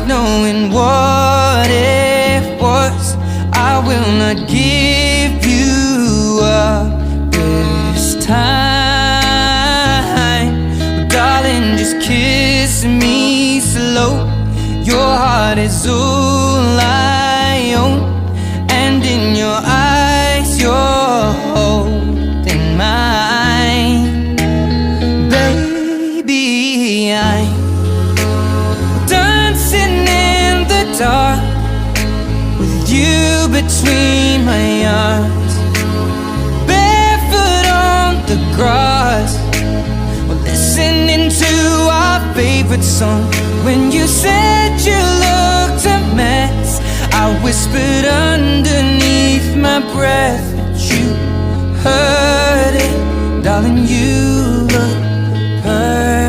knowing what it was. I will not give you up this time, but darling, just kiss me slow. Your heart is all I own, and in your eyes you're holding mine. Baby, I'm dancing in the dark with you between my arms, barefoot on the grass. We're listening to our favorite song. When you said you looked a mess, I whispered underneath my breath, but you heard it. Darling, you look perfect.